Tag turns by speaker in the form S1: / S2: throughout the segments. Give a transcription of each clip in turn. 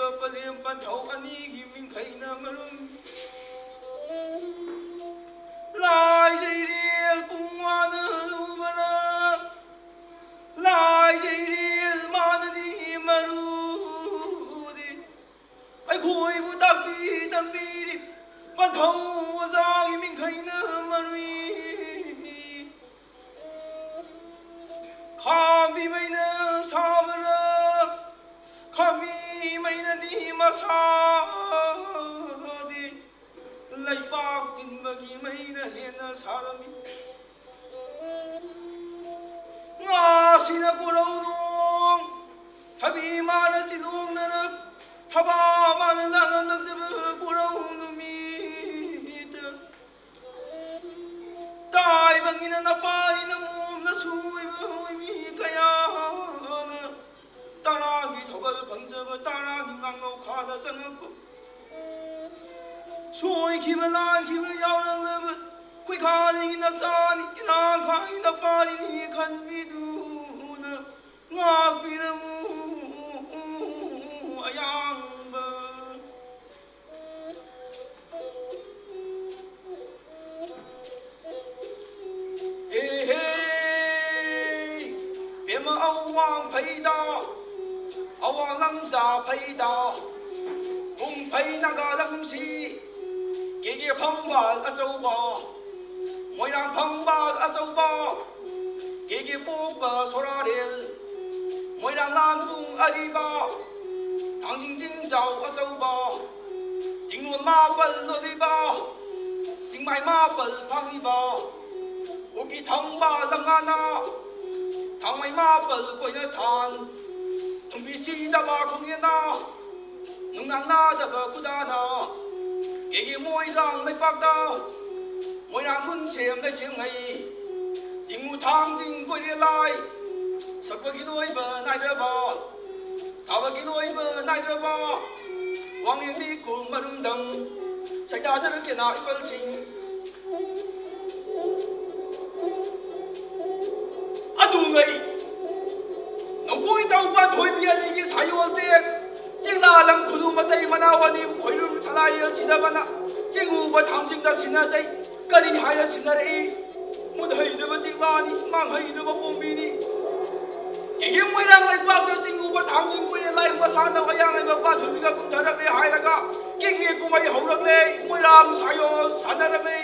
S1: ꯂꯩꯕ ꯄꯂꯦꯝ ꯄꯟꯊꯧ ꯑꯅꯤꯒꯤ ꯃꯤꯡꯈꯩꯅ ꯃꯔꯨꯝ ꯂꯥꯏꯖꯩꯔꯦꯜ ꯄꯨꯡ ꯋꯥꯅ ꯂꯨꯕꯔ ꯂꯥꯏꯖꯩꯔꯦꯜ ꯃꯥꯅꯗꯤ ꯃꯔꯨꯗꯤ ꯑꯩꯈꯣꯏꯕꯨ ꯇꯥꯛꯄꯤ ꯇꯝꯕꯤꯔꯤ ꯄꯟꯊꯧ ꯑꯣꯖꯥꯒꯤ ꯃꯤꯡꯈꯩꯅ ꯃꯔꯨꯏ ꯈꯥꯝꯕꯤ ꯃꯩꯅ ꯁꯥꯕꯔ ꯈꯥꯝꯕꯤ ꯃꯩꯅꯗꯤ ꯃꯁꯥꯗꯤ ꯂꯩꯄꯥꯛ ꯇꯤꯟꯕꯒꯤ ꯃꯩꯅ ꯍꯦꯟꯅ ꯁꯥꯔꯝꯃꯤ ꯉꯥꯁꯤꯅ ꯀꯣꯔꯧꯅꯣꯡ ꯊꯕꯤ ꯃꯥꯅ ꯆꯤꯂꯣꯡꯅꯔꯛ ꯊꯕꯥ ꯃꯥꯅ ꯂꯥꯡꯉꯝꯂꯛꯇꯕ ꯀꯣꯔꯧ ꯅꯨꯃꯤꯠꯇ ꯇꯥꯏꯕꯪꯒꯤꯅ ꯅꯄꯥꯅꯤꯅ ꯃꯣꯝꯅ ꯁꯨꯏꯕ ꯃꯤ ꯀꯌꯥꯅ ꯇꯔꯥꯒꯤ ꯊꯧꯒꯜ ꯐꯪꯖꯕ ꯇꯔꯥꯒꯤ ꯉꯥꯡꯉꯧ ꯈꯥꯗ ꯆꯪꯉꯛꯄ ꯁꯣꯏꯈꯤꯕ ꯂꯥꯟꯈꯤꯕ ꯌꯥꯎꯔꯛꯂꯕ ꯈꯣꯏꯈꯥꯅꯤꯒꯤ ꯅꯆꯥꯅꯤ ꯀꯤꯂꯥꯡꯈꯥꯡꯒꯤ ꯅꯄꯥꯅꯤꯅꯤ ꯈꯟꯕꯤꯗꯨꯅ ꯉꯥꯛꯄꯤꯔꯝꯃꯨ ꯑꯌꯥꯡꯕ ꯍꯦ ꯕꯦꯝꯃ ꯑꯋꯥꯡ ꯐꯩꯗ ꯑꯋꯥꯡ ꯂꯪꯖꯥ ꯐꯩꯗ ꯄꯨꯡ ꯐꯩ ꯅꯥꯒꯥ ꯂꯝꯁꯤ ꯀꯦꯒꯦ ꯐꯝꯕꯥꯜ ꯑꯆꯧꯕ ꯃꯣꯏꯔꯥꯡ ꯐꯝꯕꯥꯜ ꯑꯆꯧꯕ ꯀꯦꯒꯦ ꯄꯣꯛꯄ ꯁꯣꯔꯥꯔꯦꯜ ꯃꯣꯏꯔꯥꯡ ꯂꯥꯟꯄꯨꯡ ꯑꯔꯤꯕ ꯊꯥꯡꯖꯤꯡ ꯆꯤꯡꯖꯥꯎ ꯑꯆꯧꯕ ꯆꯤꯡꯂꯣꯟ ꯃꯥꯄꯜ ꯂꯣꯜꯂꯤꯕ ꯆꯤꯡꯃꯥꯏ ꯃꯥꯄꯜ ꯐꯪꯉꯤꯕ ꯎꯀꯤ ꯊꯪꯕ ꯂꯪꯉꯥꯅ ꯊꯥꯡꯃꯩ ꯃꯥꯄꯜ ꯀꯣꯏꯅ ꯊꯥꯟ ꯅꯨꯡꯕꯤ ꯁꯤꯗꯕ ꯈꯣꯡꯌꯦꯅ ꯅꯨꯡꯅꯥꯡ ꯅꯥꯗꯕ ꯈꯨꯗꯥꯅ ꯀꯦꯒꯦ ꯃꯣꯏꯔꯥꯡ ꯂꯩꯄꯥꯛꯇ ꯃꯣꯏꯔꯥꯡ ꯈꯨꯟ ꯁꯦꯝ ꯂꯩꯁꯦꯝꯉꯩ ꯆꯤꯡꯃꯨ ꯊꯥꯡꯖꯤꯡ ꯀꯣꯏꯔꯦꯂꯥꯏ ꯁꯛꯄꯒꯤ ꯂꯣꯏꯕ ꯅꯥꯏꯗ꯭ꯔꯕ ꯊꯥꯕꯒꯤ ꯂꯣꯏꯕ ꯅꯥꯏꯗ꯭ꯔꯕ ꯋꯥꯡꯂꯦꯟꯕꯤ ꯈꯨꯜ ꯃꯔꯨꯝꯗꯝ ꯁꯩꯗꯥꯖꯔꯛꯀꯦꯅ ꯏꯄꯜꯁꯤꯡ ꯑꯗꯨꯉꯩ ꯅꯧꯄꯣꯏ ꯇꯧꯕ ꯊꯣꯏꯕꯤ ꯑꯅꯤꯒꯤ ꯁꯥꯌꯣꯜꯆꯦꯛ ꯆꯤꯡꯂꯥꯂꯝ ꯈꯨꯂꯨ ꯃꯇꯩ ꯃꯅꯥꯎ ꯑꯅꯤ ꯈꯣꯏꯔꯨꯝ ꯁꯂꯥꯏꯔ ꯁꯤꯗꯕꯅ ꯆꯤꯡꯎꯕ ꯊꯥꯡꯖꯤꯡꯗ ꯁꯤꯟꯅꯖꯩ ꯀꯔꯤ ꯍꯥꯏꯅ ꯁꯤꯟꯅꯔꯛꯏ ꯃꯨꯠꯍꯩꯔꯕ ꯆꯤꯡꯂꯥꯅꯤ ꯃꯥꯡꯍꯩꯔꯕ ꯄꯣꯝꯕꯤꯅꯤ ꯀꯦꯒꯦ ꯃꯣꯏꯔꯥꯡ ꯂꯩꯄꯥꯛꯇ ꯆꯤꯡꯎꯕ ꯊꯥꯡꯖꯤꯡ ꯀꯨꯏꯔꯦ ꯂꯥꯏ ꯃꯁꯥꯅ ꯑꯌꯥꯡ ꯂꯩꯕ ꯄꯥꯊꯣꯏꯕꯤꯒ ꯀꯨꯝꯊꯔꯛꯂꯦ ꯍꯥꯏꯔꯒ ꯀꯦꯒꯦ ꯀꯨꯝꯍꯩ ꯍꯧꯔꯛꯂꯦ ꯃꯣꯏꯔꯥꯡ ꯁꯥꯌꯣꯜ ꯁꯥꯟꯅꯔꯛꯂꯦ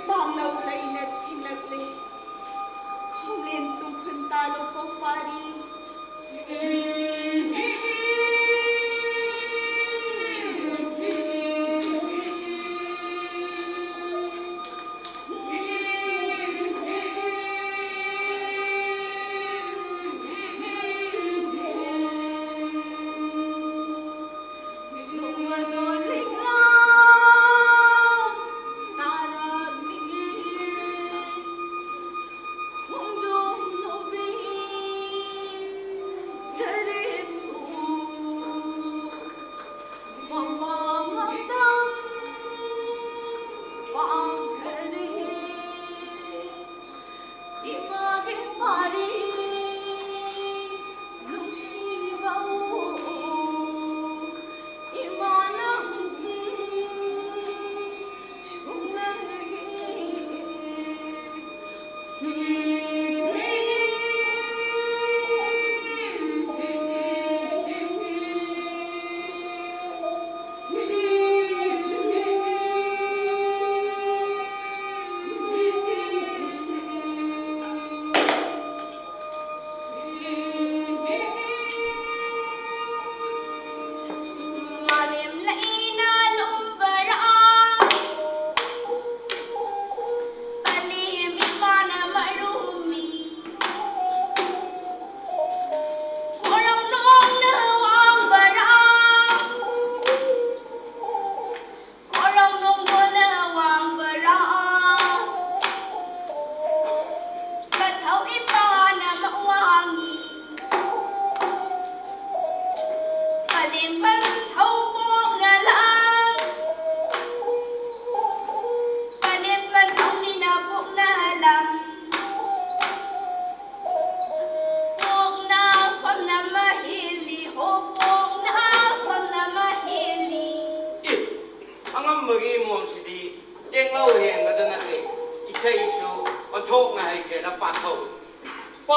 S2: Banglaw na ina't hinagli. Kumlin tungkol talo ko pari.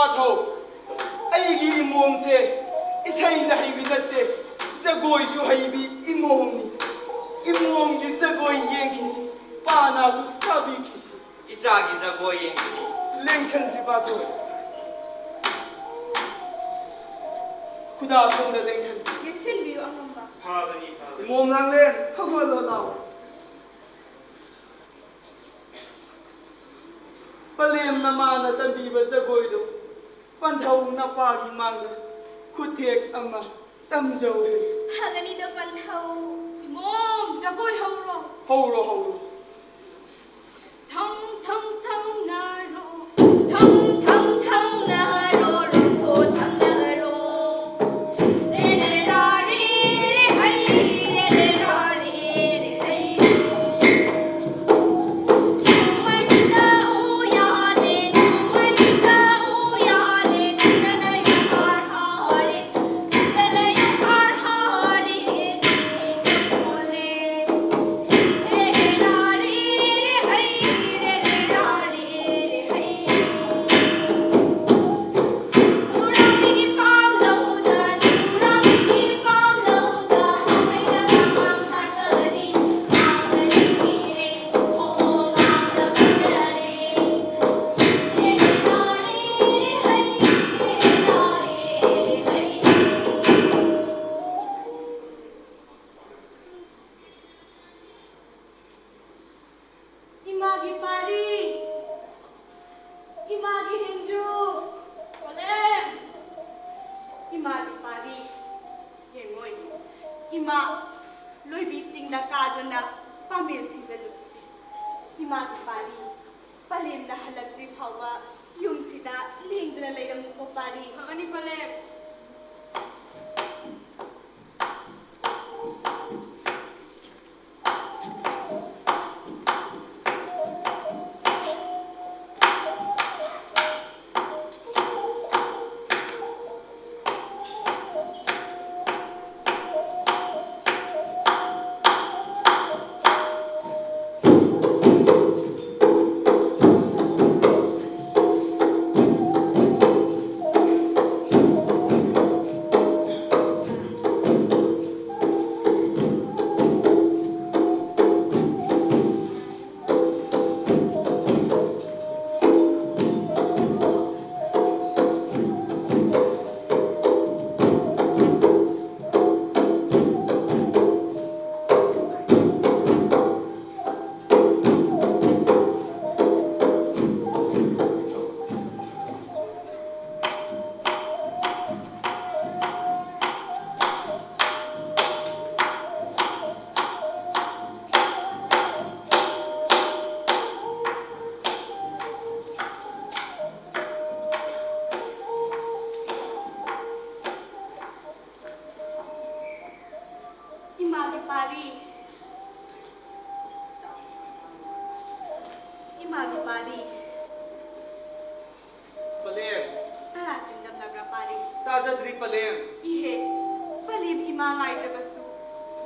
S1: पाथौ ꯑꯩꯒꯤ ꯏꯃꯣꯝꯁꯦ ꯏꯁꯩꯗ ꯍꯩꯕꯤ ꯅꯠꯇꯦ ꯖꯒꯣꯏꯁꯨ ꯍꯩꯕꯤ ꯏꯃꯣꯝꯅꯤ ꯏꯃꯣꯝꯒꯤ ꯖꯒꯣꯏ ꯌꯦꯡꯈꯤꯁꯤ ꯄꯥꯅꯥꯁꯨ ꯁꯥꯕꯤꯈꯤꯁꯤ
S2: 이자기 저거인
S1: ꯂꯦꯡꯁꯟꯁꯤ ꯄꯥꯊꯧ ꯈꯨꯗꯥ ꯁꯣꯝꯗ ꯂꯦꯡꯁꯟꯁꯤ
S3: ꯌꯦꯛꯁꯤꯟꯕꯤꯌꯨ ꯑꯉꯝꯕ
S2: 파더니 파더니
S1: ꯏꯃꯣꯝ ꯅꯪꯂꯦꯟ ꯍꯧꯒꯠꯂꯣ ꯂꯥꯎ ꯄꯂꯦꯝꯅ ꯃꯥꯅ ꯇꯝꯕꯤꯕ ꯖꯒꯣꯏꯗꯨ ꯄꯟꯊꯧ ꯅꯄꯥꯒꯤ ꯃꯥꯡꯗ ꯈꯨꯊꯦꯛ ꯑꯃ ꯇꯝꯖꯧꯋꯦ
S3: 하은이도 반타오 이몸 저고이 하우로
S1: ꯍꯧꯔꯣ ꯍꯧꯔꯣ
S3: 텅텅텅 나로 텅텅텅 나로 로소 장나로 레레라리 레하이 레레라리 레하이 정말 진짜 오야래 정말 진짜 오야래 그때는 용할하리 그때는 용할하리 그때는 레레라리 레하이 레레라리 레하이 누라미기 밤로자 누라미기 밤로자 우리가 상상하니 마음은 미래 오만한 그들이 레레라리 레하이 레레라리 레하이 이마기 파리 이마기 행주 원래 이마기 파리 예모이 이마 로이비스팅다 까드나 파면 시절루 이마기 파리 팔렘나 할락드리 파와 욤시다 링드나 레이라무고 파리 하가니 팔렘 이마기 파리 이마기 파리
S1: ꯄꯂꯦꯝ
S3: 따라 징담나브라 파리
S1: ꯆꯥꯖꯗ꯭ꯔꯤ ꯄꯂꯦꯝ
S3: 이해 팔렘 이마 나이드바수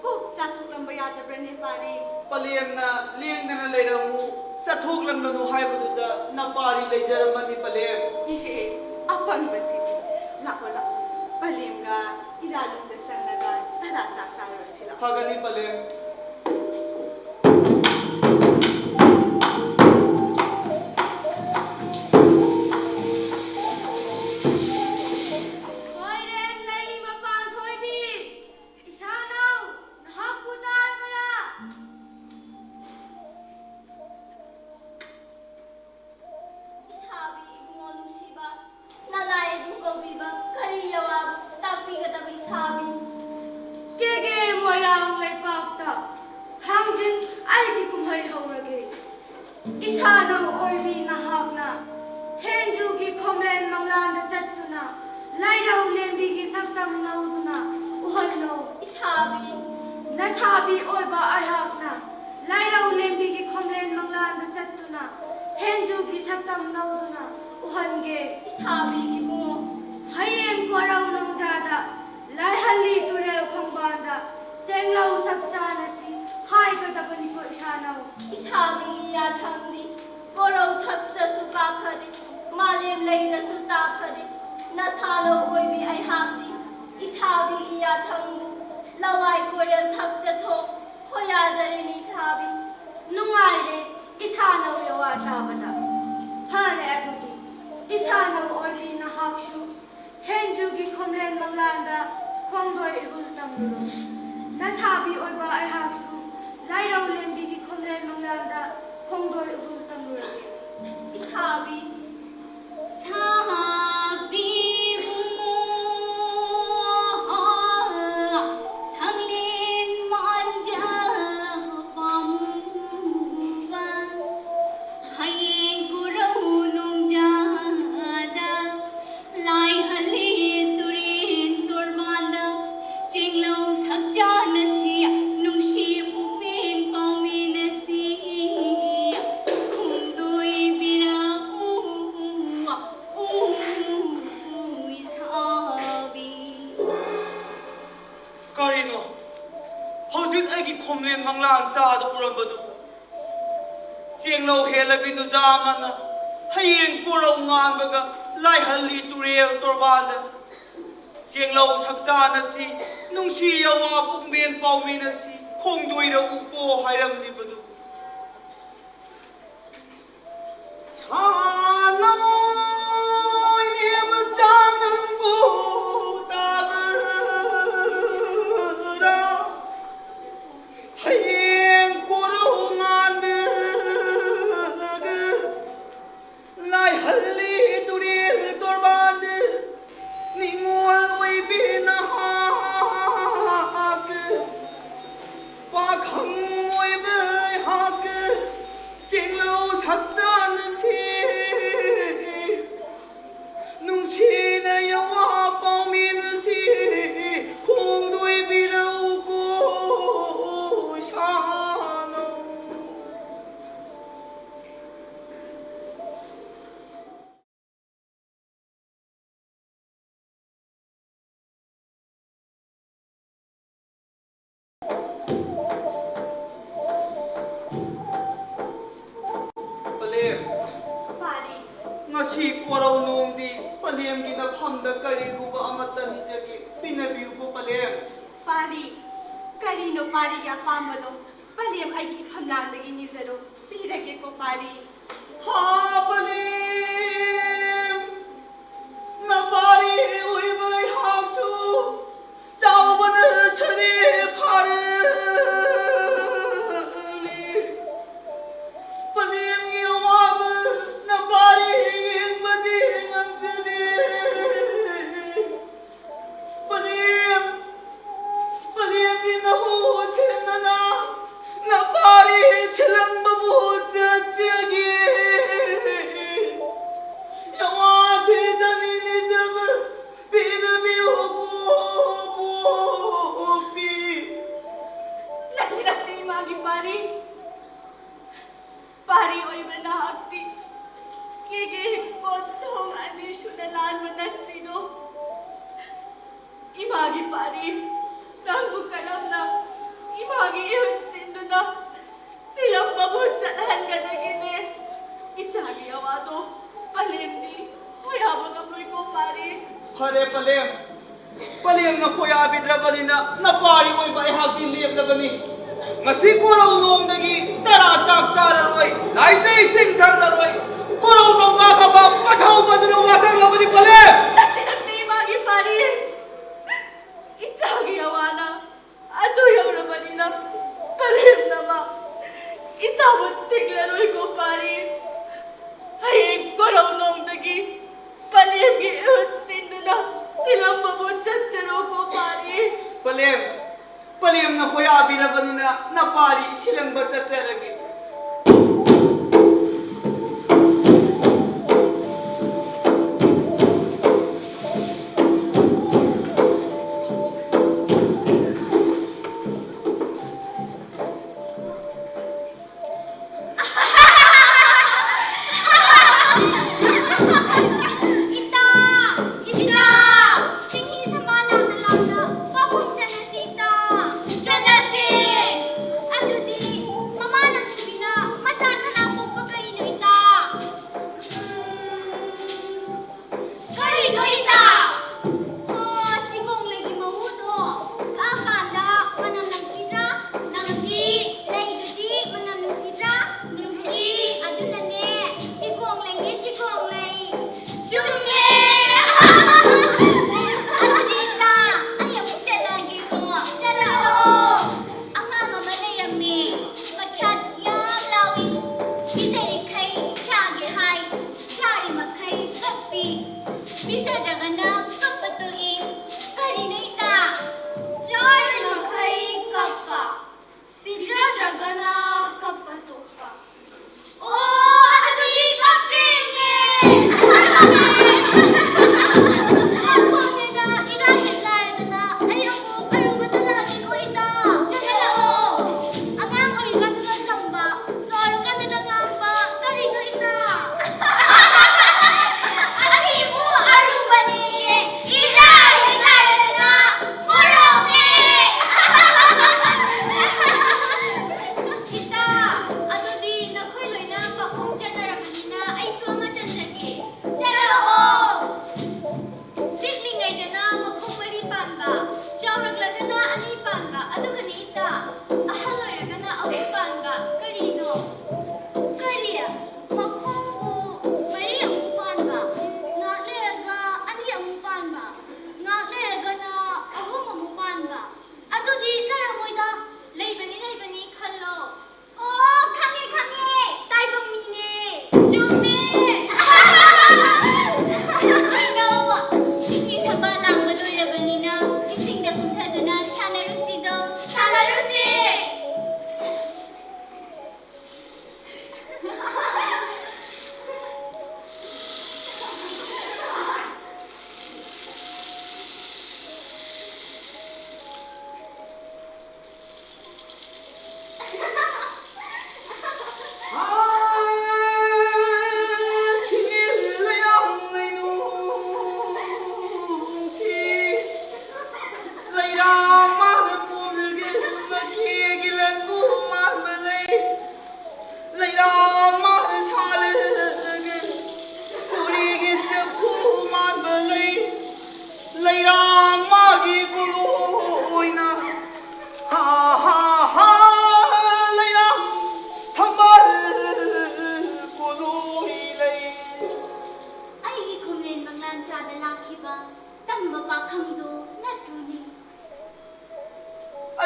S3: 꼭 짜툭람바 야다브라네 파리
S1: ꯄꯂꯦꯝꯅ ꯂꯦꯡꯗꯅ ꯂꯩꯔꯝꯃꯨ ꯆꯠꯊꯣꯛꯂꯝꯒꯅꯨ ꯍꯥꯏꯕꯗꯨꯗ ꯅꯄꯥꯔꯤ ꯂꯩꯖꯔꯝꯃꯅꯤ ꯄꯂꯦꯝ
S3: 이해 아팡바시니 라고라 팔렘가 이라lum다 상나가 따라 짝짝으로시라
S1: ꯐꯒꯅꯤ ꯄꯂꯦꯝ
S3: Koiren lei mapan thoibi isanau nahak putar mara
S4: Isabi ibungo nungsiba nanae dukawiba kariyawa tapigadaba isabi
S3: kege moirang lei pakta hangjin aigi kumhai haurage isanau oibi nahakna henju gi khomlen manglanda chattuna lairau lembi gi saktam nauduna uhallo
S4: isabi
S3: nasabi oiba aihakna lairau lembi gi khomlen manglanda chattuna henju gi saktam nauduna uhange
S4: isabi ibungo
S3: hayeng korau nongjada laihalli turel khongbanda chenglau sakchanasi haigada bani ko isanau
S4: isabi yathangdi korau thakta suka phadi मालेम लैदसु ताफदे नसालो ओइबी आइहाक्ति इसाबी इयाथंग लवाई कोरेल थक्ता थो होयाजरेनि साबी
S3: नुंगाइरे इसानो यवा ताबदा फारे अदुगी इसानो ओइबी नहाक्सु हेंजुगी खोमलेन मंगलांदा खोंदोय इहुल तमरुरो नसाबी ओइबा आइहाक्सु लाइराउ लेंबिगी खोमलेन मंगलांदा खोंदोय इहुल तमरुरो
S4: isabi sabi mo hanglin manja pamwa hayeng kurau nung jada lai hali turin turbanda jinglo sakja nasi nung si pupin pangmin nasi
S1: Karino, hojut agi khomlen manglan cha do urambadu. Sienglo helabinu jamana, hayeng korau ngan baga lai halli turel torbanda. Sienglo sakjana si, nungsi yawa pukmen paumina si, khongdoira uko hairam ni badu. Ngasi korau nomdi palem gina phamda kari guba amata nijagi pinabi ubo palem.
S5: Pari, karino pari ya pamado, palem agi phamlanda gini zero, pirage ko pari.
S1: Ha palem, na pari ui bai haksu, sao bana sani pari. Palem gi wab na pari.
S5: Pari oi banakti, kige potong ani sudalan manatino. Imagi pari, nanggu karam na, imagi ihut sindo na, silang babutsalan kadagine. Ichagi awado, palem di, hoyabang amoy ko pari.
S1: Hare palem, palem na hoyabid rabani na pari oi bai hagdi liyab labani. Ngasi korau nom dagi tara chak chararoi, lai jai sing thardaroi, korau nom ga khaba pathau badru wasang labani palem.
S5: Natti imagi pari. Ichagi awana, adu yawramani na, palem nama. Isabut tiglaroi ko pari. Hayeng korau nom dagi, palem gi ihut sindu na, silang mabutsatsaro ko pari.
S1: Palem, palem na hoyabi rabani na pari silang bachatcharagi.
S4: Adudi, mama nang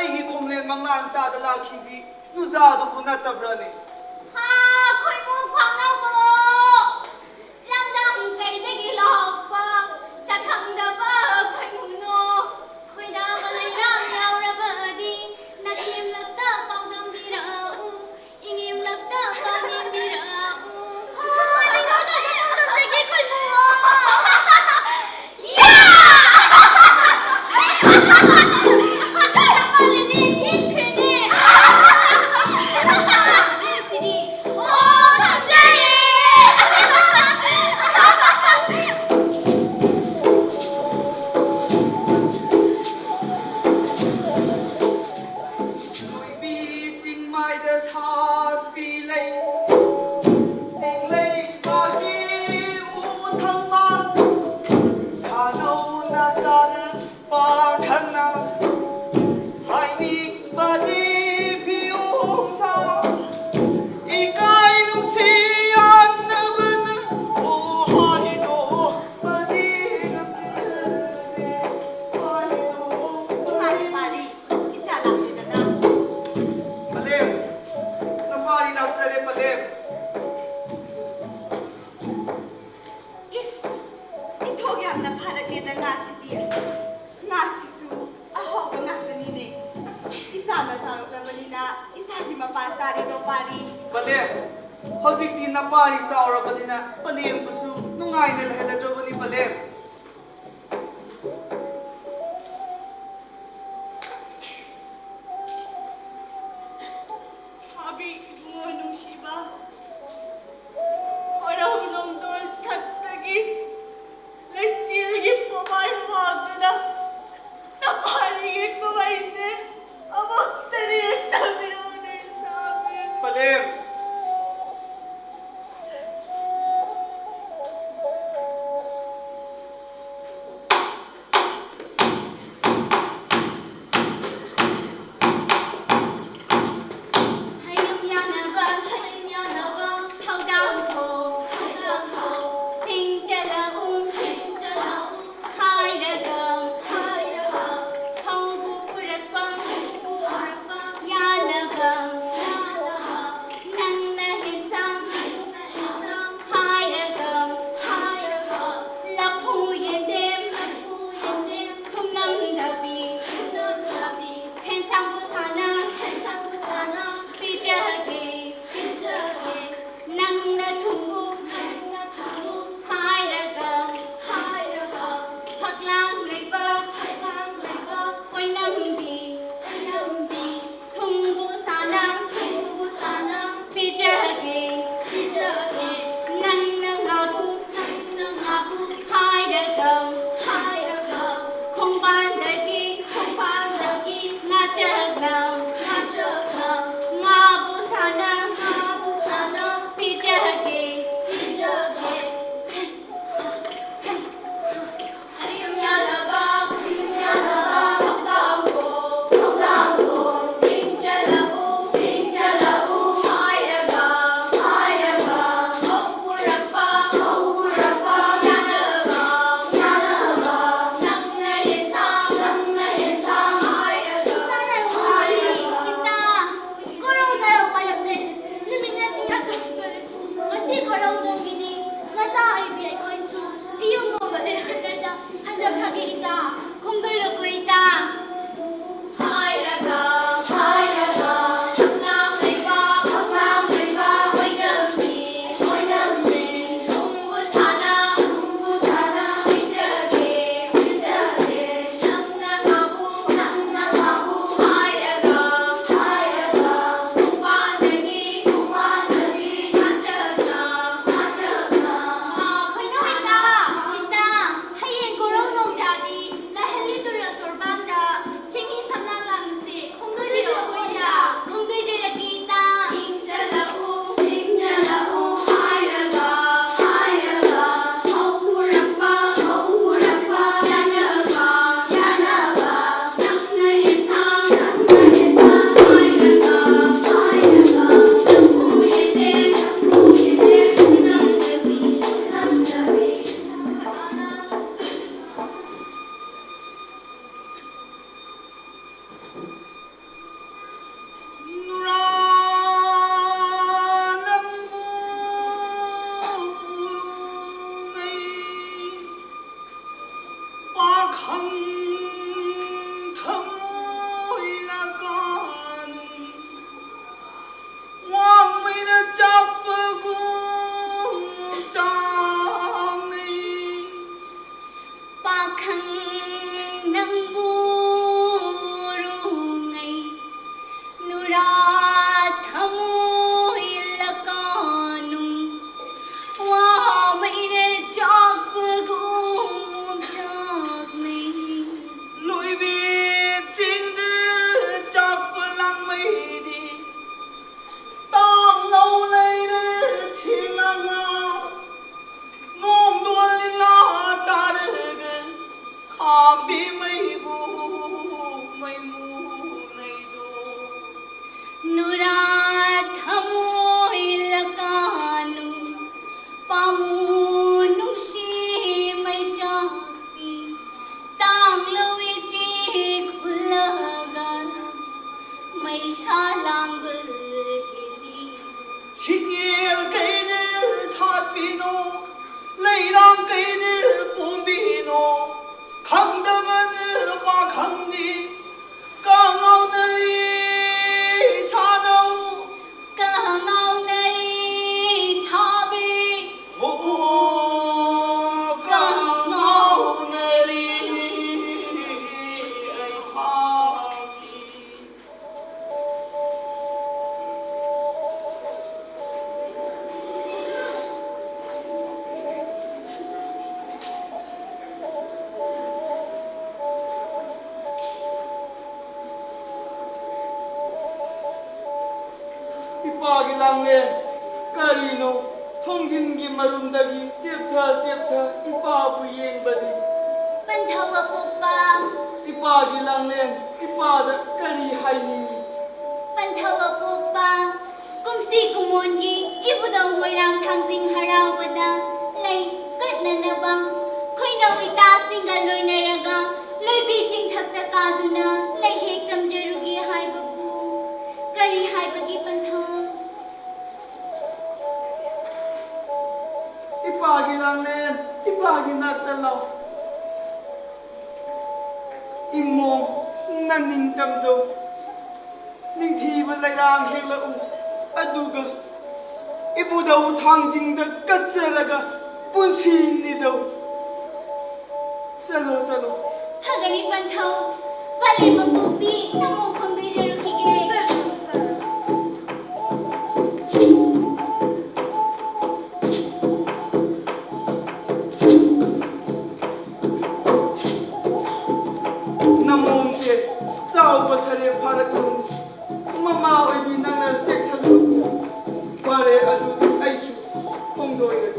S1: ꯑꯩꯒꯤ ꯈꯣꯝꯂꯦꯟ ꯃꯪꯂꯥꯟ ꯆꯥꯗ ꯂꯥꯛꯈꯤꯕꯤ ꯅꯨꯖꯥꯗꯨꯕꯨ ꯅꯠꯇꯕ꯭ꯔꯅꯦ
S4: ꯈꯣꯏꯃꯨ ꯈ꯭ꯋꯥꯡꯅꯧꯕꯣ ꯂꯝꯗꯝ ꯀꯩꯗꯒꯤ ꯂꯥꯛꯄ ꯁꯛꯈꯪꯗꯕ ꯈꯣꯏꯃꯨꯅꯣ ꯈꯣꯏꯗꯥꯕ ꯂꯩꯔꯥꯡ ꯌꯥꯎꯔꯕꯗꯤ ꯅꯆꯦꯝꯂꯛꯇ ꯄꯥꯎꯗꯝꯕꯤꯔꯛꯎ ꯏꯅꯦꯝꯂꯛꯇ ꯄꯥꯎꯗꯝꯕꯤꯔꯛꯎ ꯅꯤꯡꯊꯧꯗꯒꯤ ꯈꯣꯏꯃꯨ ꯄꯥꯜꯂꯦꯅꯦ ꯆꯦꯟꯈ꯭ꯔꯦꯅꯦ ꯁꯤꯗꯤ
S1: ꯅꯣꯏꯕꯤ ꯆꯤꯡꯃꯥꯏꯗ ꯁꯥꯠꯄꯤ ꯂꯩ ꯆꯤꯡꯂꯩ ꯄꯥꯜꯕꯤ ꯎ ꯊꯝꯕꯥꯜ ꯁꯥꯅꯧꯅ ꯆꯥꯔ ꯄꯥꯈꯪꯅ ꯍꯥꯏꯅꯤꯡꯕꯗꯤ ꯐꯤꯌꯣꯡꯁꯥ ꯏꯀꯥꯏ ꯅꯨꯡꯁꯤ ꯌꯥꯟꯅꯕꯅ ꯍꯥꯏꯗꯣꯛꯄꯗꯤ ꯉꯝꯖꯗꯦ
S5: ꯄꯥꯔꯤ ꯏꯆꯥ ꯂꯥꯛꯂꯦꯗꯅ
S1: ꯄꯂꯦꯝ ꯅꯄꯥꯔꯤ ꯂꯥꯛꯆꯔꯦ ꯄꯂꯦꯝ
S5: ꯏꯁ ꯏꯟꯊꯣꯛ ꯌꯥꯝꯅ ꯐꯔꯛꯂꯦꯗ ꯉꯥꯁꯤꯗꯤ ꯉꯥꯁꯤꯁꯨ ꯑꯍꯥꯎꯕ ꯉꯥꯛꯇꯅꯤꯅꯦ ꯏꯆꯥꯅ ꯆꯥꯎꯔꯛꯂꯕꯅꯤ나 이사기 ꯃꯄꯥꯟꯁꯥꯔꯤꯗꯣ ꯄꯥꯔꯤ
S1: ꯄꯂꯦꯝ ꯍꯧꯖꯤꯛꯇꯤ ꯅꯄꯥꯔꯤ ꯆꯥꯎꯔꯕꯅꯤꯅ ꯄꯂꯦꯝꯕꯨꯁꯨ ꯅꯨꯡꯉꯥꯏꯅ ꯂꯩꯍꯜꯂꯗ꯭ꯔꯕꯅꯤ ꯄꯂꯦꯝ
S5: 사비 무언웅시바 어려운 놈들 갓뜨기 렉질기 뽑아리 와드나 나 파리기 뽑아리세 어먹들이 했다미로는 사비
S1: पलेम
S6: ꯏꯄꯥꯒꯤ ꯂꯥꯡꯂꯦꯟ ꯀꯔꯤꯅꯣ ꯊꯣꯡꯖꯤꯟꯒꯤ ꯃꯔꯨꯝꯗꯒꯤ ꯆꯦꯞꯊ ꯏꯄꯥꯕꯨ ꯌꯦꯡꯕꯗꯤ
S4: ꯄꯟꯊꯧ ꯑꯄꯣꯛꯄ
S6: ꯏꯄꯥꯒꯤ ꯂꯥꯡꯂꯦꯟ ꯏꯄꯥꯗ ꯀꯔꯤ ꯍꯥꯏꯅꯤꯡꯉꯤ
S4: ꯄꯟꯊꯧ ꯑꯄꯣꯛꯄ ꯀꯨꯝꯁꯤ ꯀꯨꯝꯑꯣꯟꯒꯤ ꯏꯕꯨꯙꯧ ꯃꯣꯏꯔꯥꯡ ꯊꯥꯡꯖꯤꯡ ꯍꯔꯥꯎꯕꯗ ꯂꯩ ꯀꯠꯅꯅꯕ ꯈꯣꯏꯅꯧ ꯏꯇꯥꯁꯤꯡꯒ ꯂꯣꯏꯅꯔꯒ ꯂꯣꯏꯕꯤ ꯆꯤꯡꯊꯛꯇ ꯀꯥꯗꯨꯅ ꯂꯩꯍꯦꯛ ꯇꯝꯖꯔꯨꯒꯦ ꯍꯥꯏꯕꯕꯨ ꯀꯔꯤ ꯍꯥꯏꯕꯒꯤ ꯄꯟꯊꯧ
S6: ꯏꯄꯥꯒꯤ ꯂꯥꯡꯂꯦꯟ ꯏꯄꯥꯒꯤ ꯅꯥꯛꯇ ꯂꯥꯎ ꯏꯃꯣꯝ ꯅꯅꯤꯡ ꯇꯝꯖꯧ ꯅꯤꯡꯊꯤꯕ ꯂꯩꯔꯥꯡ ꯍꯦꯛꯂꯛꯎ ꯑꯗꯨꯒ 이보다 당징다 까짜라가 분신이죠. 살로
S4: 하가니 반타오 빨리 먹고비 나무 건드리자로 기계
S6: 나무한테 싸우고 살에 팔았거든. 엄마 어이 나는 섹스하고 발에 아주 아이슈 공도이거든.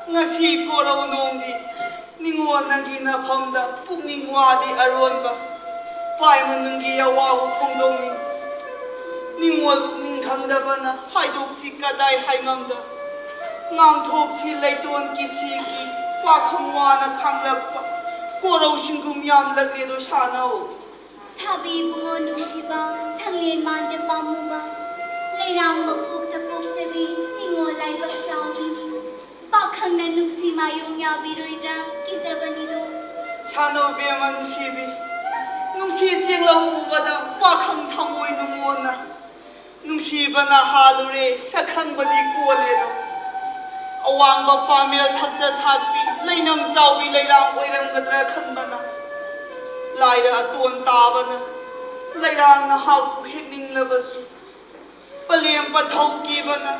S6: ngasi koraw nongdi ningon nangi na phamda pukning wadi aronba pai manungi yawawu phongdongni निंगोल पुकनिंग खंगदबना हाइदोक्सी कदाई हाइंगमदा ngangthoksi leiton kisi ki pakhangwana khanglakpa korau singum yam lagne do sanao
S4: Sabi bungo nusiba thanglien manja pamuba leirang mapuk tapok chabi ningo laibak chawbi pakhang na nusi mayong yabi roidra kizabani do
S6: sanao be manusibi nungsi jenglau ubada pakhang thamoi numona nungsi bana halure sakhang badi kole do awang ba pamel thakta satbi leinam chawbi leirang oiram gadra khanbana laira aton tabana leirang na haku hekning labasu palem pathau ki bana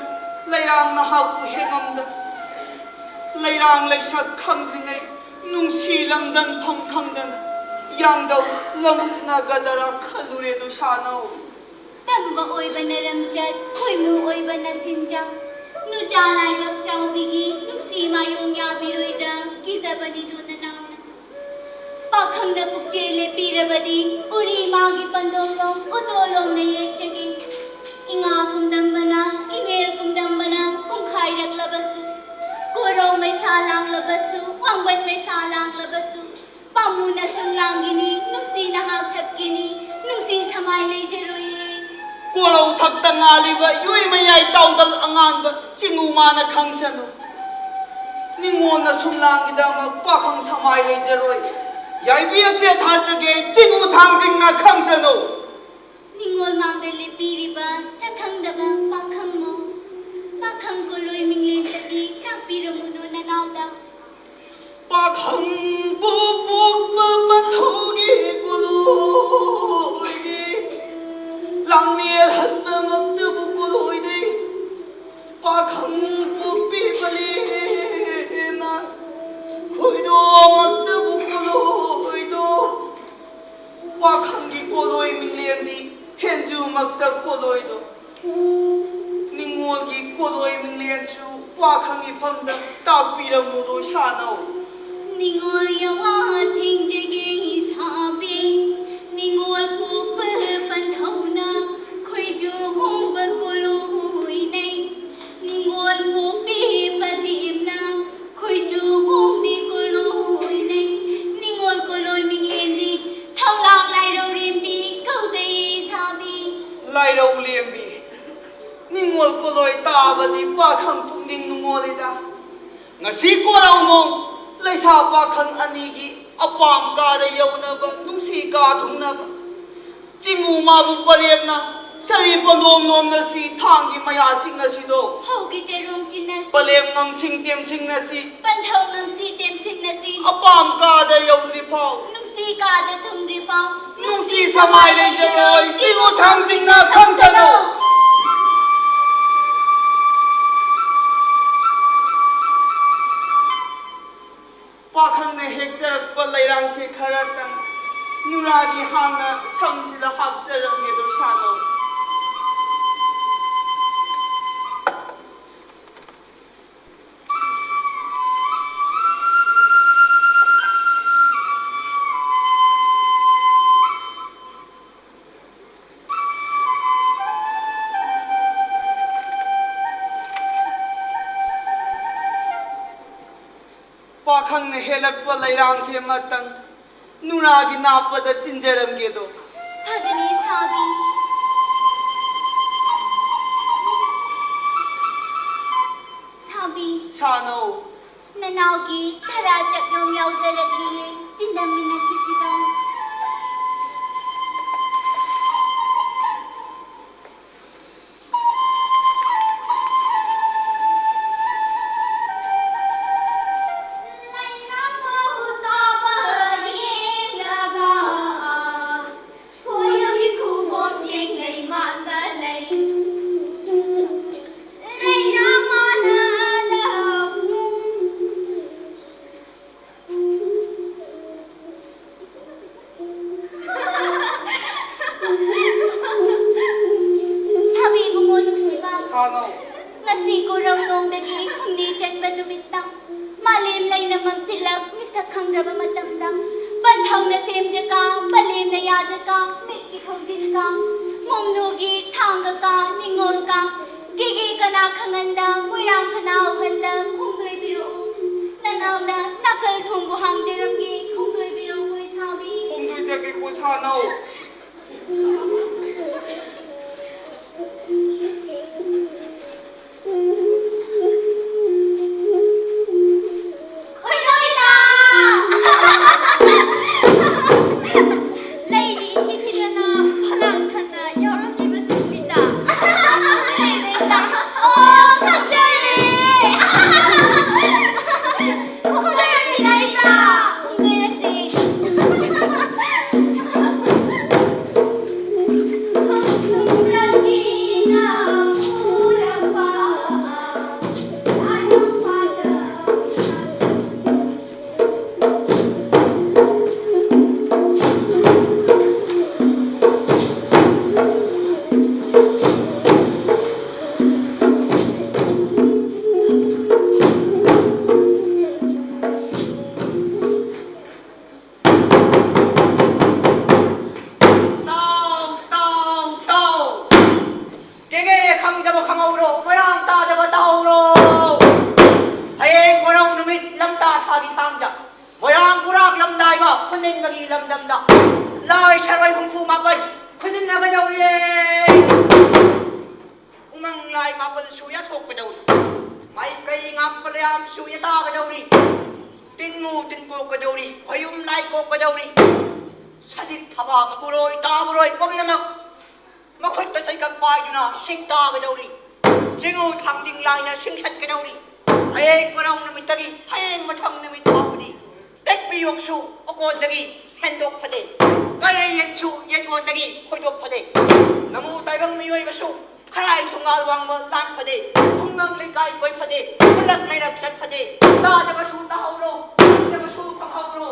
S6: leirang na haku hengamda leirang leisat khangringai nungsi lamdan pham khangdana yangdau lamuk na gadara khalure do sanau
S4: tamba oiba na ramjat khoimu oiba na sinja nu janai bak chawbigi nusi mayong yabi roidra kizabani do na namna pakhang na pukchele pirabadi uri magi pandolom udolom na yechagi inga kumdam bana iner kumdam bana kumkhai rak labasu korau mai salang labasu wangban mai salang labasu pamuna sunglangini nusi na hak thakini nusi samai lejeroye
S6: korau thakta ngaliba yoi mayai tawdal anganba chingu mana khangsano ningona sumlangidama pakhang samai lejeroi yai biase thajage chingu thangjing na khangsano
S4: ningol mangdele piriba sakhangdaba pakhang mo pakhang ko loi minglen tagi kapiramudo na nawda
S6: pakhang bubuk babanthogi kuluigi langliel hanba maktabu kuluidi pakhang bukpi bali na khoido maktabu kuluido pakhangi koloi minglendi henju maktab koloido ningogi koloi minglenchu pakhangi phamda tapiramudo sanau
S4: ningol yawa singjege sabi ningol pupa panthauna khoijo homba koloi nei ningol pupi palimna khoijo hombi koloi nei ningol koloi minglendi thaulang lairo rimbi kaudei sabi
S6: lairau lembi ningol koloi tabadi pakhang pungning nungolida ngasi korau nong leisa pakhang anigi apam kada yaunaba nungsi ka thungnaba chingu mabu paremna sari pandom nom na si thangi maya ching na si do
S4: hogi jerom chinasi
S6: palem ngam sing tem sing na si
S4: panthau ngam si tem sin nasi
S6: apam kada yaudri phau
S4: nungsi ka da thumri fa
S6: nungsi samai le jeroi singu thangjing na khangsano pakhang ne hekcharak pa lairang che kharatang nuragi hangna samsida hapcharam ge do sano pakhang ne helak pa lairang che matang nuragi napada chinjaram ge do
S4: Hagani sabi sabi
S6: sano
S4: nanaugi thara chakyom yauzaragi tindamina kisida Homnugi Tangaka Ningolka Gigi Kana Kanganda Murang Kana Handa Hongdoi Biro Nanauna Nakal Thumbu Hangjeramgi Hongdoi Biro Koi Sabi
S1: คงด้วยจะกินกูชาเนา
S4: Khoi Novita Lady Titirana Phalang Khana Yoram Niba Sumita Lady Oh Khangjerni Khongdoi Rasi Naita Khongdoi Rasi
S6: Kege Khangjabu Khangauro, Moyang Tajabu Tauro. Hayeng Morong Numit Lamta Thagi Thangja. Moyang Kurak Lam Daiba, Kunin Magi Lam Damda. Lai Sharai Hungfu Mapai, Kunin Nagajauri. Umang Lai Mapal Suya Tokajauri. Mai Kai Ngapalayam Suya Tagajauri. Tingu Tinko Kajauri, Payum Lai Kokajauri. Sadik Taba Mapuroi Taburoi, Pominamak. Makhut ta sai kak pai duna sing ta ga dauri jingu thang jing lai na sing sat ga dauri ai ko rong na mitagi hai ma thang na mit thawdi tek bi yok su okon dagi hendok phade kai yen su yen on dagi hoidok phade namu tai bang mi oi ba su kharai thongal wang ma lan phade thongang le kai koi phade khulak lai rak chat phade ta ja ba su ta hauro ja ba su ta hauro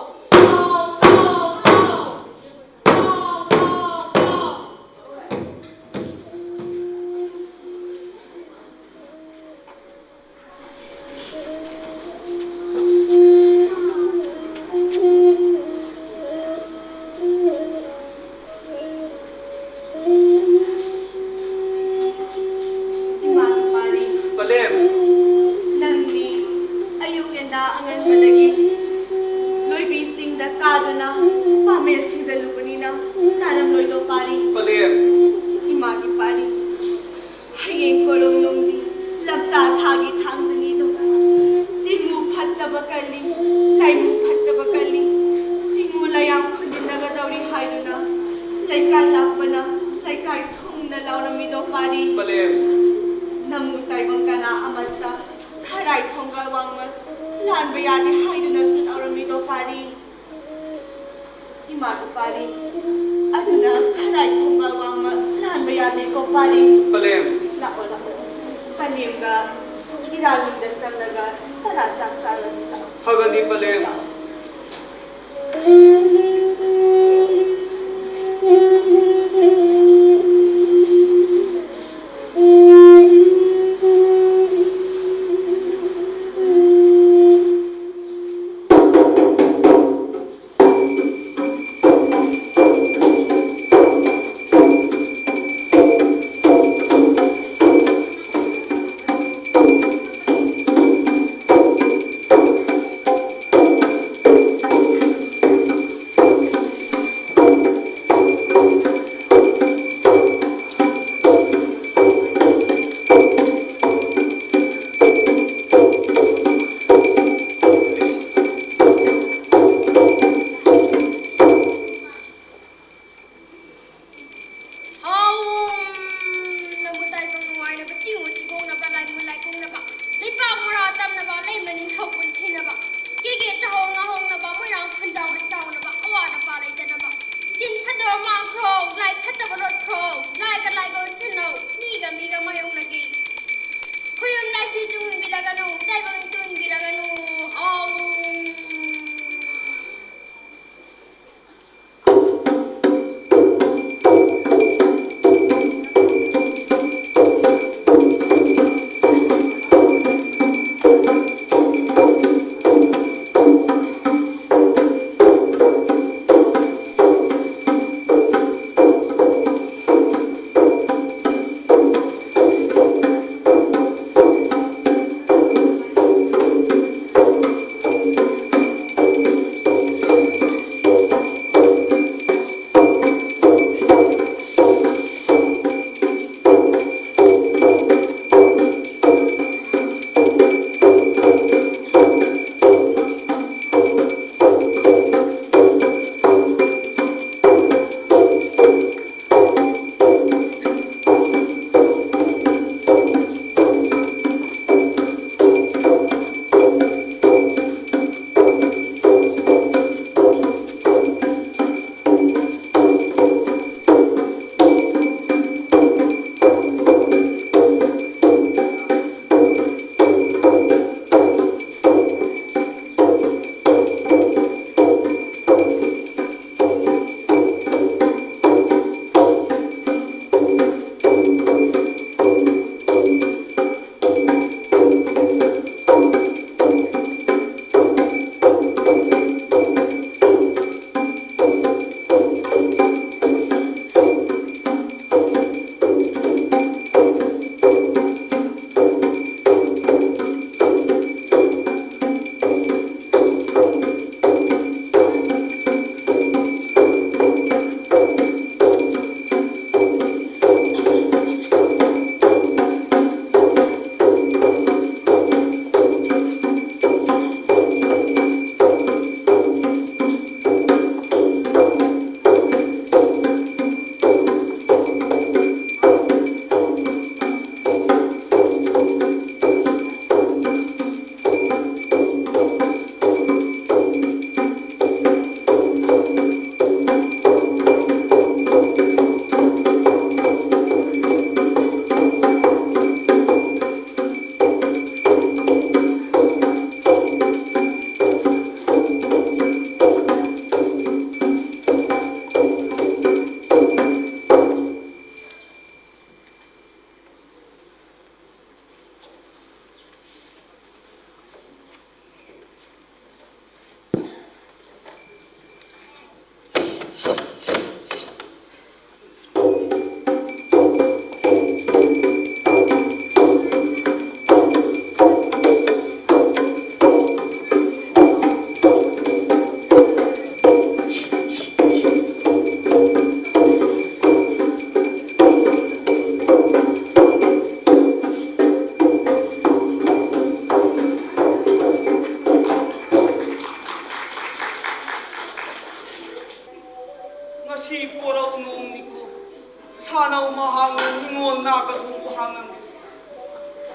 S6: सानौ महांग निंगोल नाकथोंबु हांगम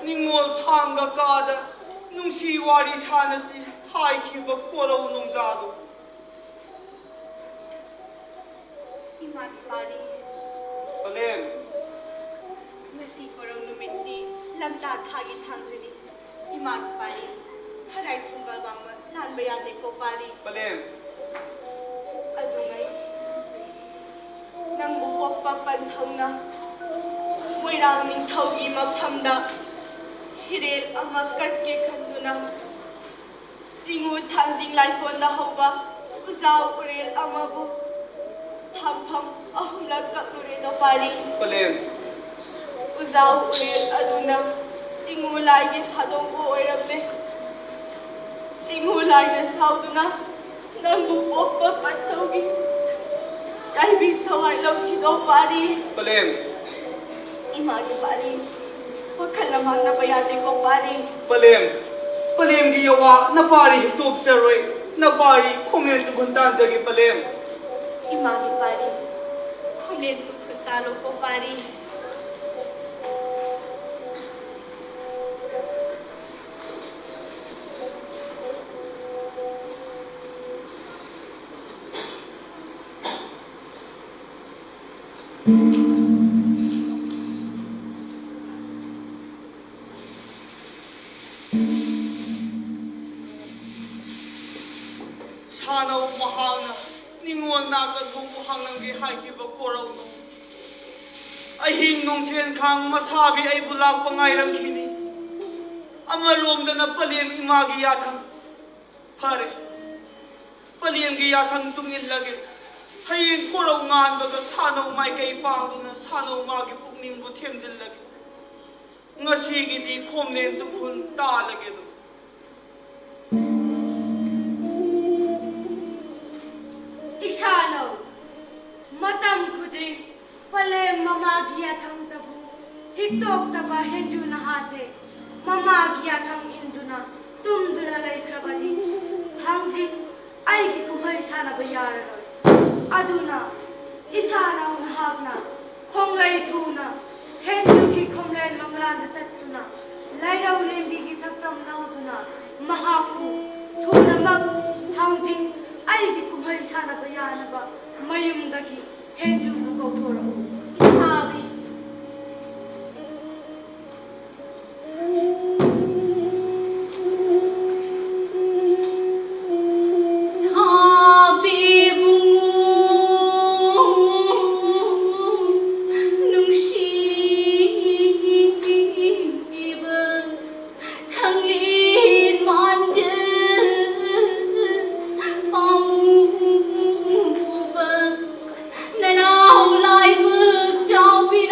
S6: निंगोल थांगा कादा नुंसी वारी सानसी हाइखिबा कोरौ नोंजादो
S5: इमानी पारी
S6: पलेम
S5: ngasi korong numiti lamta thagi thangsini imaनी पारी harai thungal wangma nan bayade ko pari
S6: पलेम
S5: adungai nang buwappa panthongna moirang ningthaugi maphamda hirel ama katke khanduna jingu thangjing laiponda hauba uzau urel amabu thampham ahumlak kakure do pari
S6: पलेम
S5: uzau urel aduna jingu laigi sadongbo oiramle jingu laina sauduna nang buwappa pastaugi Kaibi thawai lamki do pari
S6: पलेम
S5: imani pari wakal lamang na bayade ko pari
S6: पलेम पलेम की यवा नपारी हितोप चरोय नपारी खोमलेन तुगुंतान जगी पलेम
S5: imani pari khole tu talo ko pari
S6: सानौ महांग निंगोल नाकथोंबु हांगमगे हाइखिबा कोरौ नो अहिंग नोंसेन खांग मसाबी अइबु लाकपा ngaइरमखिनी अमरोमदना पलेम इमागी याथंग फरे पलेम की याथंग तुंगिलगे हयें कोरौ nganbaga सानौ माइकई पांगदुना सानौ मागी पुकनिंगबु थेमजिलगे ngasiगीदी खोमलेन तुखुन तालगे दो
S3: Isano, matam khuding, pale mamagia thang tabu, hiktok taba henju nahase, mamagia thang induna, tumduna laikrabadi, thangji, aigi kumhai sana bayara. Aduna, isana unhagna, konglai thuna, henju ki komlen manglanda chattuna, laira ulembi ki saktam nauduna, mahaku, thuna mag, thangji, aigi kumhai sana bayana ba mayum daki henju bu kauthora
S5: isabi
S4: Now, light book, don't be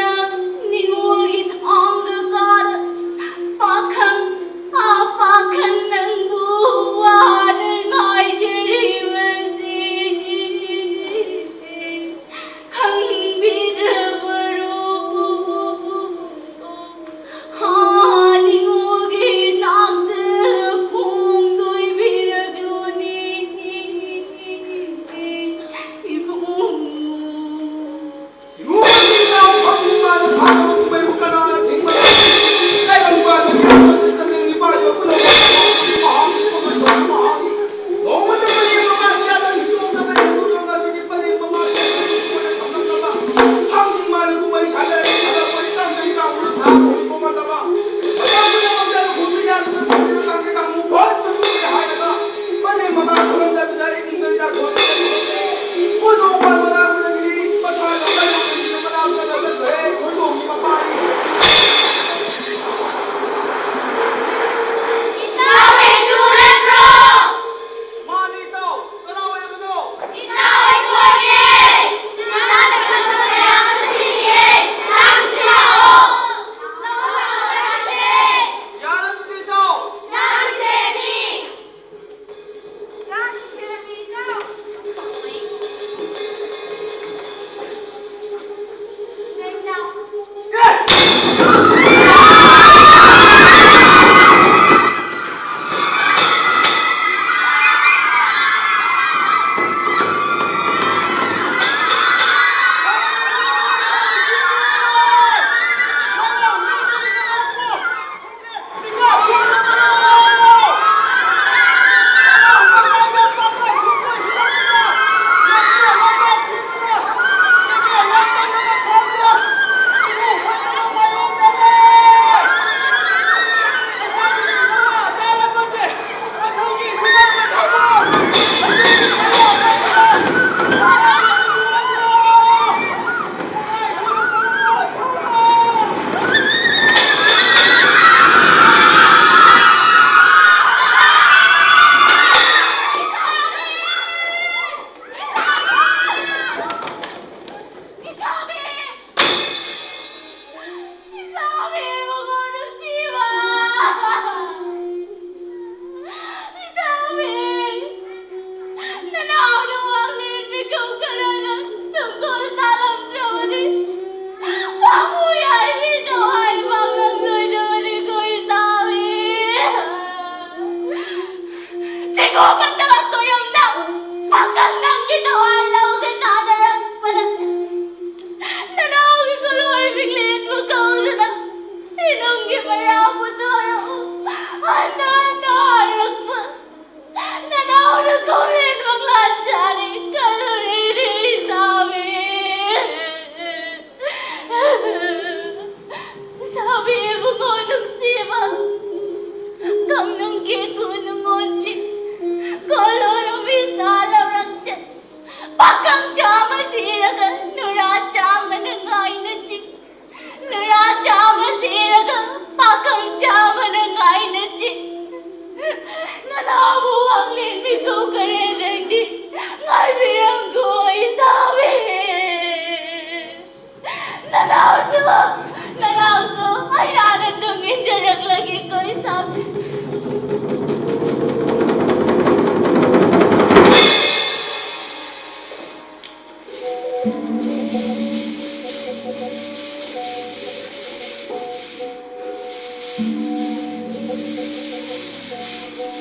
S4: Nanaw ko, ay nanatungin jarang lagi ko isabi.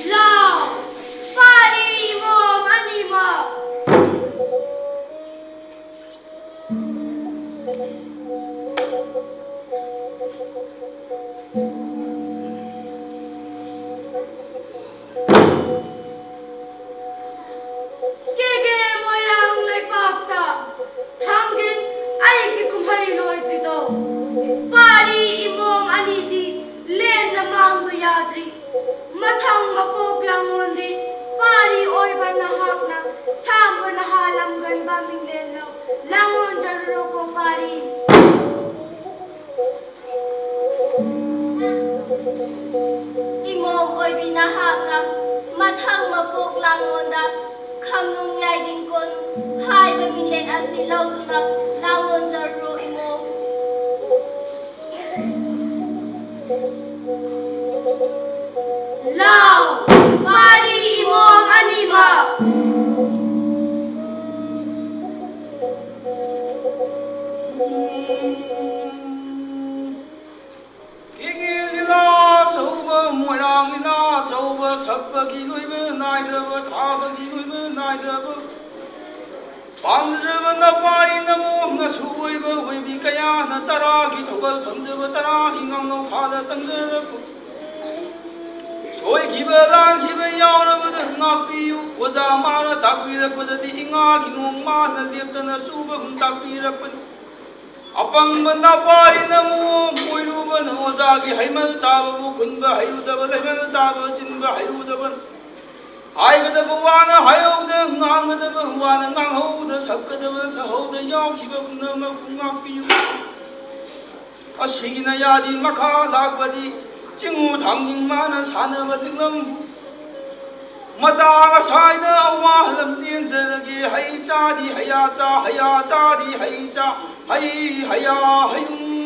S3: Lao! Pari mo, mani mo! Kege moy rang lay pakta. Hangjin ay ki kumhay loy trito. Pari imong aniti lem na mang yadri. Mathang mapok lang ngondi. Pari oy banahak na. Sambo na halam gan baming leno. Langon jarro ko pari.
S5: Imong oy binahag na mathang mapok langon da kamnung yay din ko hai bamilen asilaw na langon zaro imo.
S3: Lao! Pari imong anima!
S1: Kikilila sauba moirangila sauba sakbagi loiba naidaba thabagi loiba naidaba Pandraba na pari na mo na suoiba hoibi kaya na taragi thogal phanjaba tarahi ngamno phada sangjaraba Soy kibalan kiba yaurabada ngapiyu waza mara takpirakpadati inga kinong mana leptana suba hum takpirakpadi Apang banda pari na mo moiruba na wazagi haimal tababu khunba hayudaba haimal taba chinba hayudaba Haigdaba wana hayauda ngangadaba wana nganghauda sakkadaba sahauda yaukiba nama kungapiyu Asigina yadi makha lakbadi Chingu thanging mana sanaba dinglambu Mataga saida awalam dinjaragi hay chadi haya cha di hay cha hay haya hayum